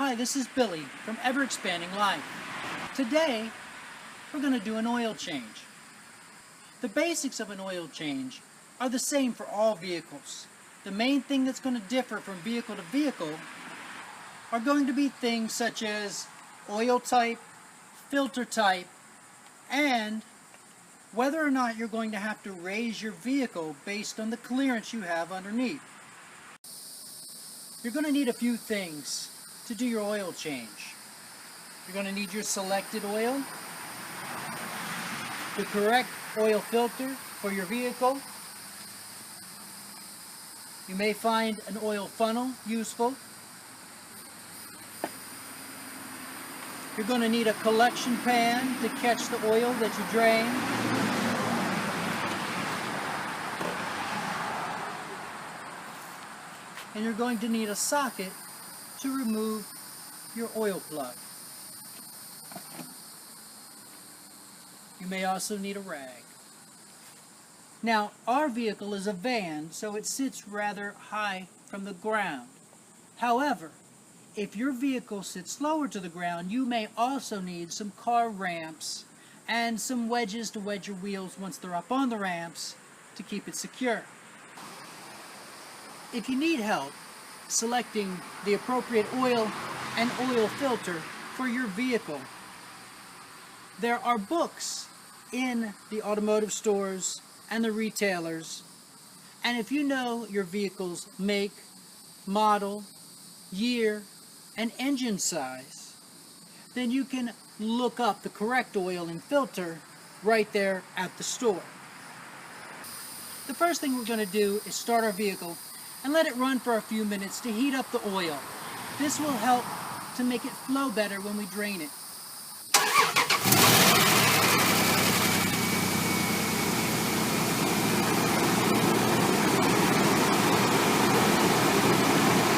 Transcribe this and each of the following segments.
Hi, this is Billy from Ever Expanding Life. Today, we're going to do an oil change. The basics of an oil change are the same for all vehicles. The main thing that's going to differ from vehicle to vehicle are going to be things such as oil type, filter type, and whether or not you're going to have to raise your vehicle based on the clearance you have underneath. You're going to need a few things to do your oil change. You're going to need your selected oil, the correct oil filter for your vehicle. You may find an oil funnel useful. You're going to need a collection pan to catch the oil that you drain. And you're going to need a socket to remove your oil plug. You may also need a rag. Now, our vehicle is a van, so it sits rather high from the ground. However, if your vehicle sits lower to the ground, you may also need some car ramps and some wedges to wedge your wheels once they're up on the ramps to keep it secure. If you need help selecting the appropriate oil and oil filter for your vehicle, there are books in the automotive stores and the retailers, and if you know your vehicle's make, model, year, and engine size, then you can look up the correct oil and filter right there at the store. The first thing we're going to do is start our vehicle and let it run for a few minutes to heat up the oil. This will help to make it flow better when we drain it.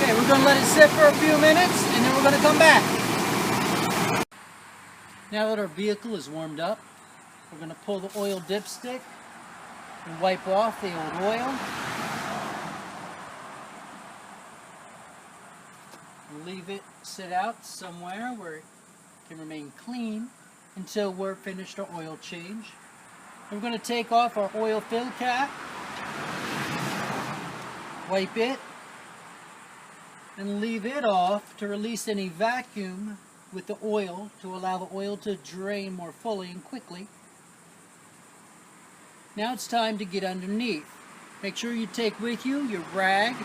Okay, we're going to let it sit for a few minutes and then we're going to come back. Now that our vehicle is warmed up, we're going to pull the oil dipstick and wipe off the old oil. Leave it sit out somewhere where it can remain clean until we're finished our oil change. We're going to take off our oil fill cap, wipe it, and leave it off to release any vacuum with the oil to allow the oil to drain more fully and quickly. Now it's time to get underneath. Make sure you take with you your rag,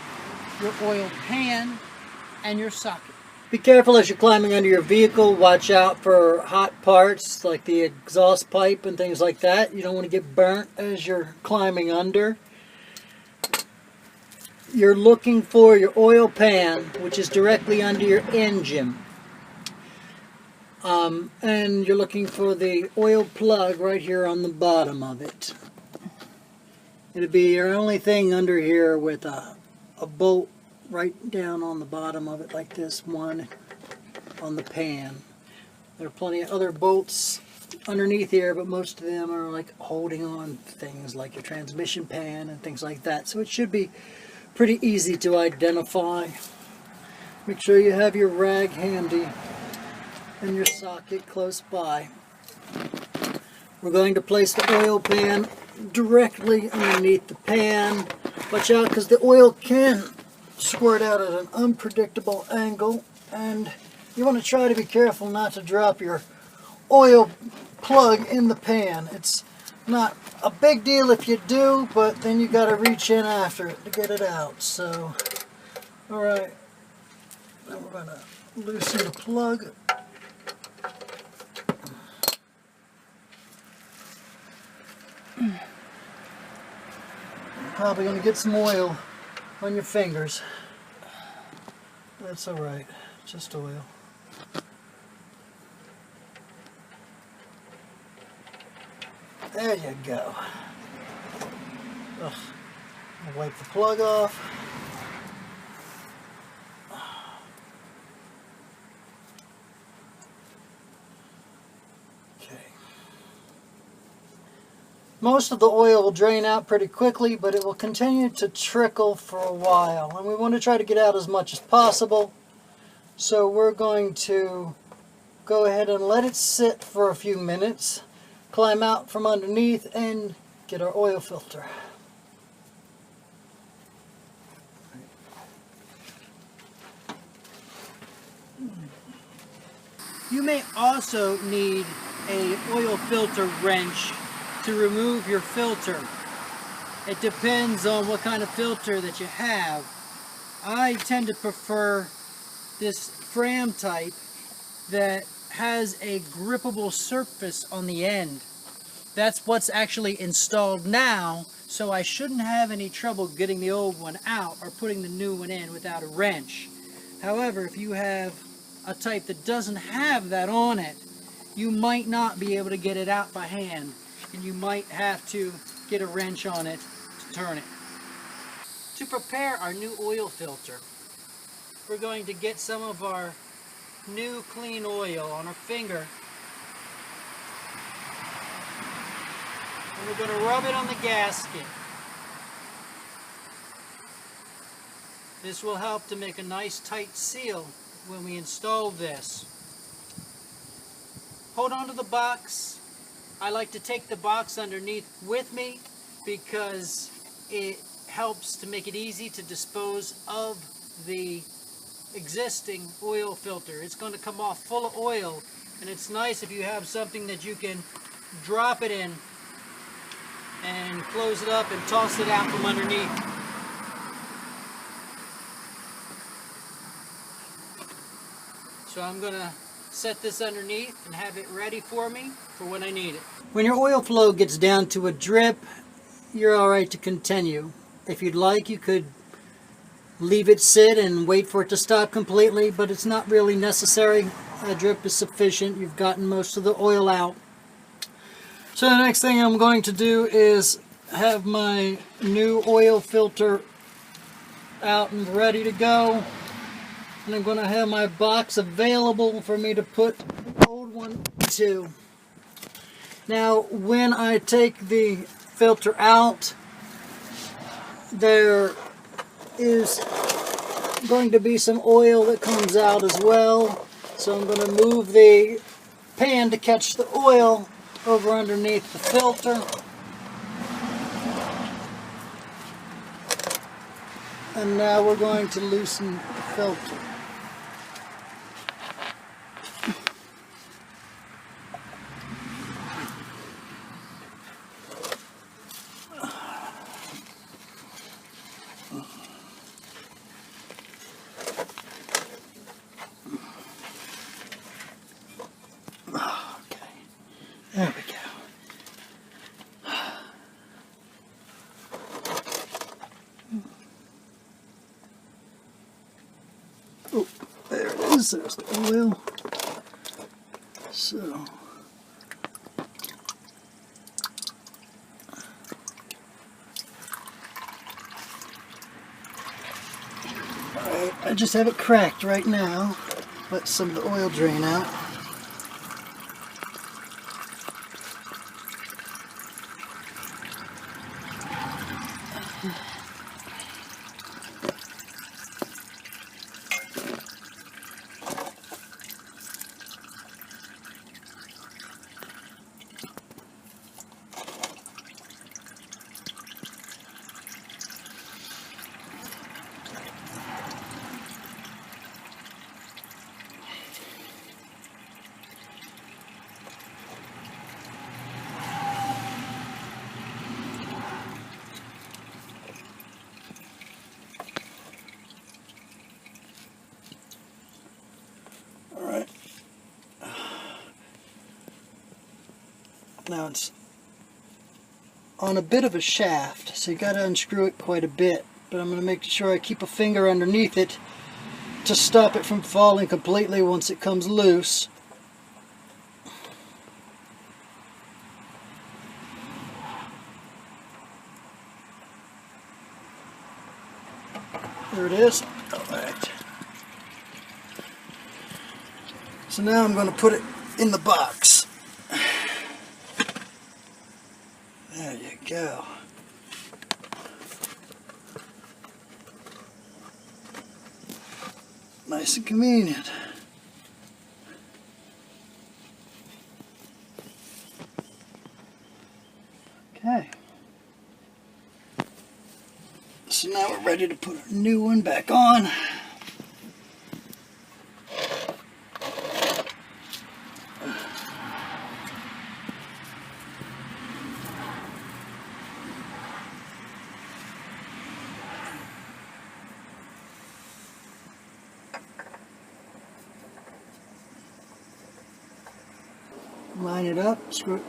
your oil pan, and your socket. Be careful as you're climbing under your vehicle. Watch out for hot parts like the exhaust pipe and things like that. You don't want to get burnt as you're climbing under. You're looking for your oil pan, which is directly under your engine. And you're looking for the oil plug right here on the bottom of it. It'll be your only thing under here with a bolt right down on the bottom of it, like this one on the pan. There are plenty of other bolts underneath here, but most of them are like holding on things like your transmission pan and things like that. So it should be pretty easy to identify. Make sure you have your rag handy and your socket close by. We're going to place the oil pan directly underneath the pan. Watch out because the oil can squirt out at an unpredictable angle, and you want to try to be careful not to drop your oil plug in the pan. It's not a big deal if you do, but then you got to reach in after it to get it out. So, alright, now we're going to loosen the plug. You're probably going to get some oil on your fingers. That's alright, just oil. There you go. Ugh. I'll wipe the plug off. Okay. Most of the oil will drain out pretty quickly, but it will continue to trickle for a while. And we want to try to get out as much as possible. So we're going to go ahead and let it sit for a few minutes, climb out from underneath, and get our oil filter. You may also need an oil filter wrench to remove your filter. It depends on what kind of filter that you have. I tend to prefer this Fram type that has a grippable surface on the end. That's what's actually installed now, so I shouldn't have any trouble getting the old one out or putting the new one in without a wrench. However, if you have a type that doesn't have that on it, you might not be able to get it out by hand, and you might have to get a wrench on it to turn it. To prepare our new oil filter, we're going to get some of our new clean oil on our finger, and we're going to rub it on the gasket. This will help to make a nice tight seal when we install this. Hold on to the box. I like to take the box underneath with me because it helps to make it easy to dispose of the existing oil filter. It's going to come off full of oil, and it's nice if you have something that you can drop it in and close it up and toss it out from underneath. So I'm going to set this underneath and have it ready for me for when I need it. When your oil flow gets down to a drip, you're alright to continue. If you'd like, you could leave it sit and wait for it to stop completely, but it's not really necessary. A drip is sufficient. You've gotten most of the oil out. So the next thing I'm going to do is have my new oil filter out and ready to go. And I'm going to have my box available for me to put the old one to. Now, when I take the filter out, there is going to be some oil that comes out as well. So I'm going to move the pan to catch the oil over underneath the filter. And now we're going to loosen the filter. There we go. Oh, there it is. There's the oil. So, alright, I just have it cracked right now. Let some of the oil drain out. Alright. Now it's on a bit of a shaft, so you got to unscrew it quite a bit. But I'm going to make sure I keep a finger underneath it to stop it from falling completely once it comes loose. There it is. Alright. So now I'm going to put it in the box. There you go. Nice and convenient. Okay. So now we're ready to put a new one back on. Line it up, screw it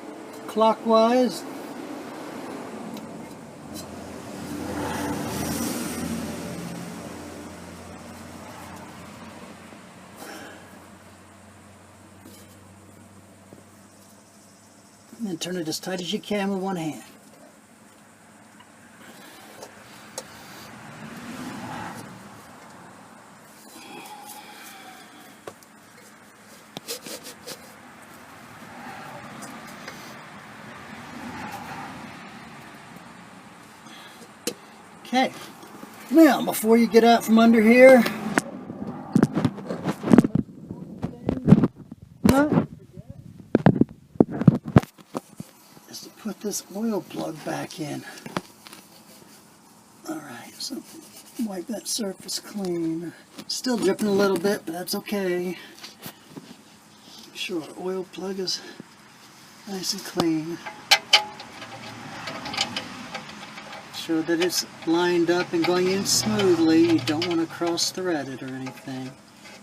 clockwise. And then turn it as tight as you can with one hand. Okay, now before you get out from under here, is to put this oil plug back in. Alright, so wipe that surface clean. Still dripping a little bit, but that's okay. Make sure our oil plug is nice and clean. Sure that it's lined up and going in smoothly. You don't want to cross thread it or anything.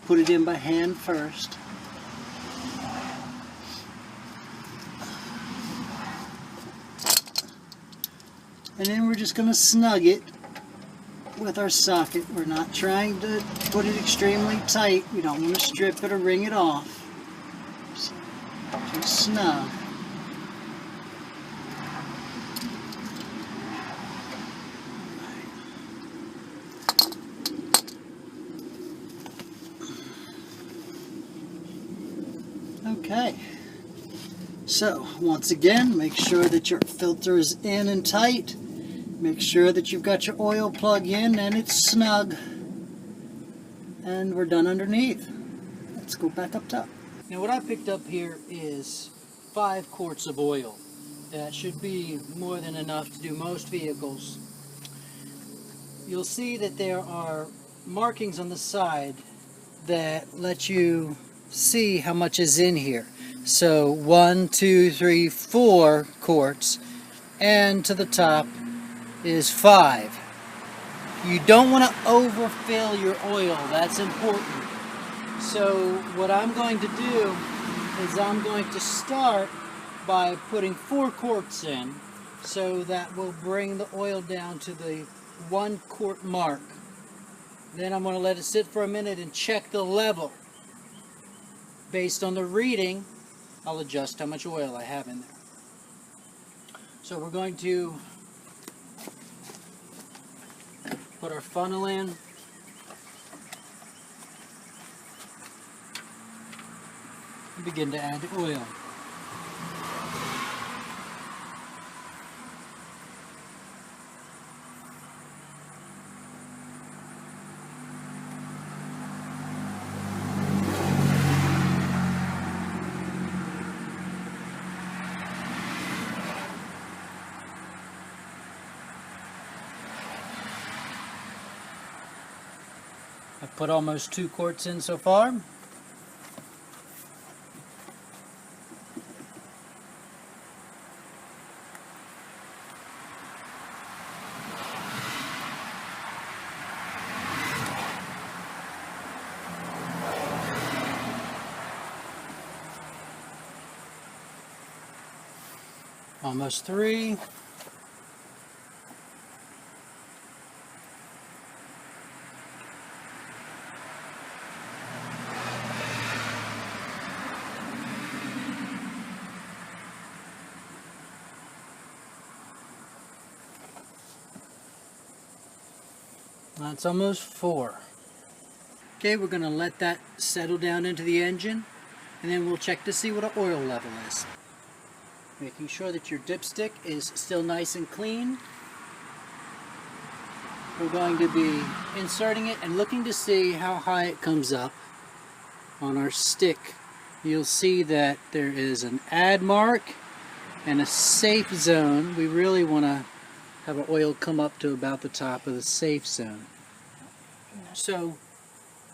Put it in by hand first. And then we're just going to snug it with our socket. We're not trying to put it extremely tight. We don't want to strip it or wring it off. So just snug. Okay, so once again, make sure that your filter is in and tight. Make sure that you've got your oil plug in and it's snug. And we're done underneath. Let's go back up top. Now what I picked up here is 5 quarts of oil. That should be more than enough to do most vehicles. You'll see that there are markings on the side that let you see how much is in here. So 1, 2, 3, 4 quarts, and to the top is 5. You don't want to overfill your oil. That's important. So what I'm going to do is I'm going to start by putting 4 quarts in, so that will bring the oil down to the 1 quart mark. Then I'm going to let it sit for a minute and check the level. Based on the reading, I'll adjust how much oil I have in there. So we're going to put our funnel in. And begin to add the oil. I've put almost 2 quarts in so far. Almost 3. That's almost 4. Okay, we're going to let that settle down into the engine, and then we'll check to see what our oil level is. Making sure that your dipstick is still nice and clean. We're going to be inserting it and looking to see how high it comes up on our stick, you'll see that there is an add mark and a safe zone. We really want to have our oil come up to about the top of the safe zone. So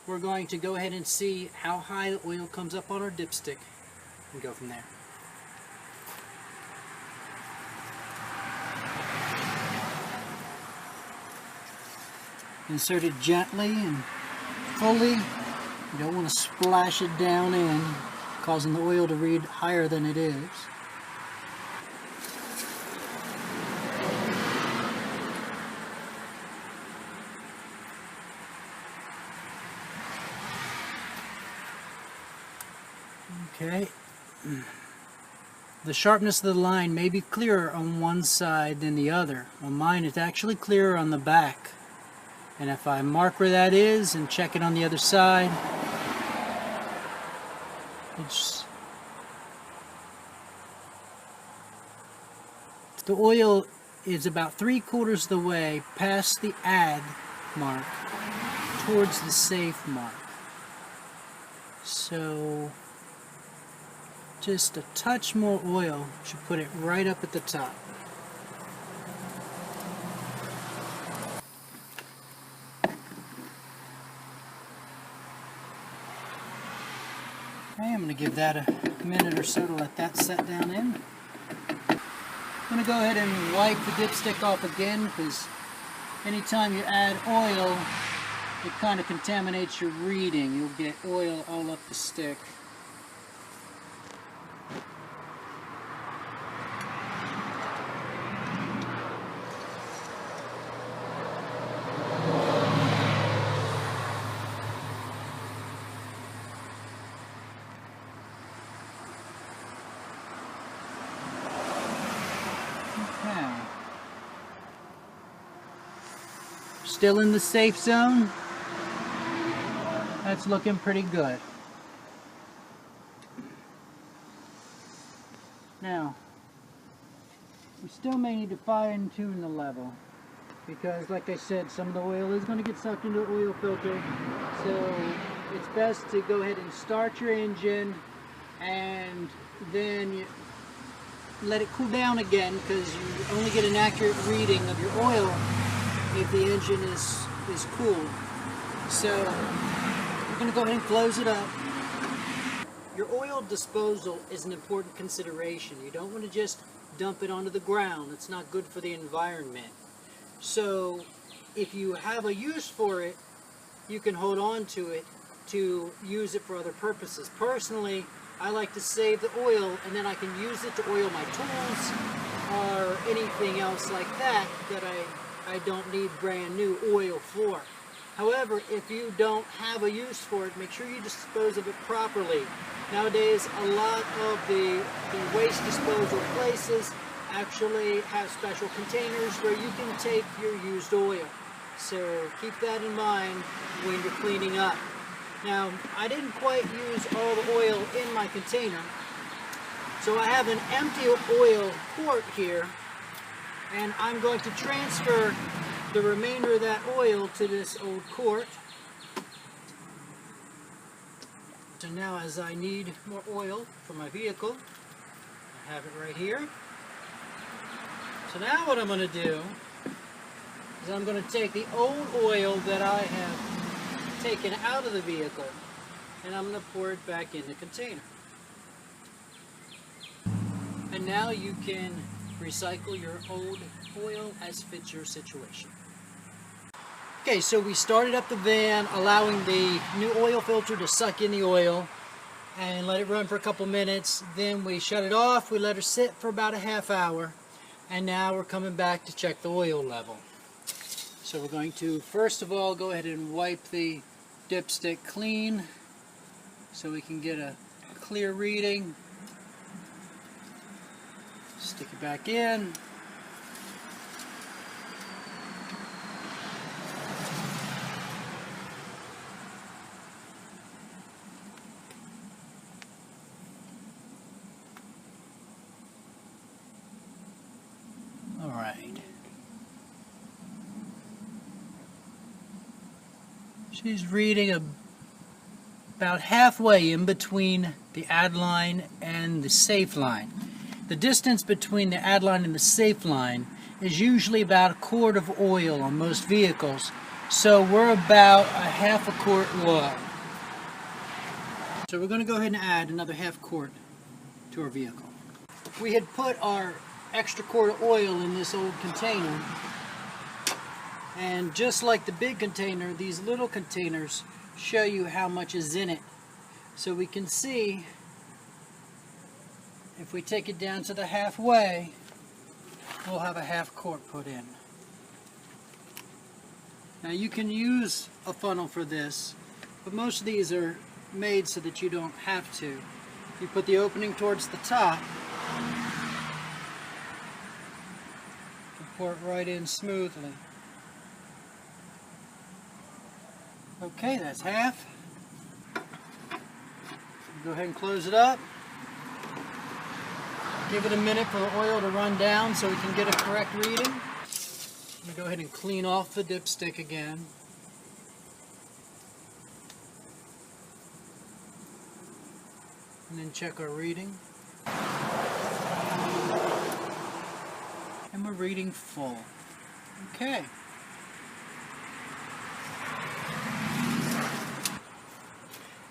we're going to go ahead and see how high the oil comes up on our dipstick and go from there. Insert it gently and fully. You don't want to splash it down in, causing the oil to read higher than it is. Okay. The sharpness of the line may be clearer on one side than the other. On mine, it's actually clearer on the back. And if I mark where that is and check it on the other side, the oil is about 3/4 of the way past the add mark towards the safe mark. So just a touch more oil should put it right up at the top. Okay, I'm going to give that a minute or so to let that set down in. I'm going to go ahead and wipe the dipstick off again, because anytime you add oil, it kind of contaminates your reading. You'll get oil all up the stick. Still in the safe zone. That's looking pretty good. Now, we still may need to fine tune the level, because like I said, some of the oil is going to get sucked into the oil filter. So it's best to go ahead and start your engine and then you let it cool down again, because you only get an accurate reading of your oil if the engine is cool. So we're going to go ahead and close it up. Your oil disposal is an important consideration. You don't want to just dump it onto the ground. It's not good for the environment. So if you have a use for it, you can hold on to it to use it for other purposes. Personally, I like to save the oil, and then I can use it to oil my tools or anything else like that that I don't need brand new oil for. However, if you don't have a use for it, make sure you dispose of it properly. Nowadays, a lot of the waste disposal places actually have special containers where you can take your used oil. So keep that in mind when you're cleaning up. Now, I didn't quite use all the oil in my container, so I have an empty oil quart here, and I'm going to transfer the remainder of that oil to this old quart. So now, as I need more oil for my vehicle, I have it right here. So now what I'm going to do is I'm going to take the old oil that I have taken out of the vehicle, and I'm going to pour it back in the container. And now you can recycle your old oil as fits your situation. Okay, so we started up the van, allowing the new oil filter to suck in the oil and let it run for a couple minutes. Then we shut it off, we let her sit for about a half hour, and now we're coming back to check the oil level. So we're going to first of all go ahead and wipe the dipstick clean so we can get a clear reading. Stick it back in. All right. She's reading about halfway in between the add line and the safe line. The distance between the add line and the safe line is usually about a quart of oil on most vehicles, so we're about a half a quart low. So we're going to go ahead and add another half quart to our vehicle. We had put our extra quart of oil in this old container, and just like the big container, these little containers show you how much is in it. So we can see, if we take it down to the halfway, we'll have a half quart put in. Now you can use a funnel for this, but most of these are made so that you don't have to. You put the opening towards the top, and pour it right in smoothly. Okay, that's half. Go ahead and close it up. Give it a minute for the oil to run down so we can get a correct reading. Go ahead and clean off the dipstick again. And then check our reading. And we're reading full. Okay.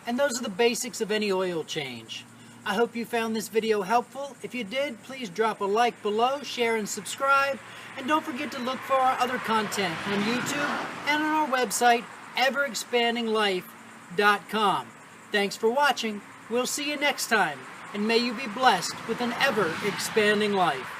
And those are the basics of any oil change. I hope you found this video helpful. If you did, please drop a like below, share and subscribe, and don't forget to look for our other content on YouTube and on our website, everexpandinglife.com. Thanks for watching. We'll see you next time, and may you be blessed with an ever-expanding life.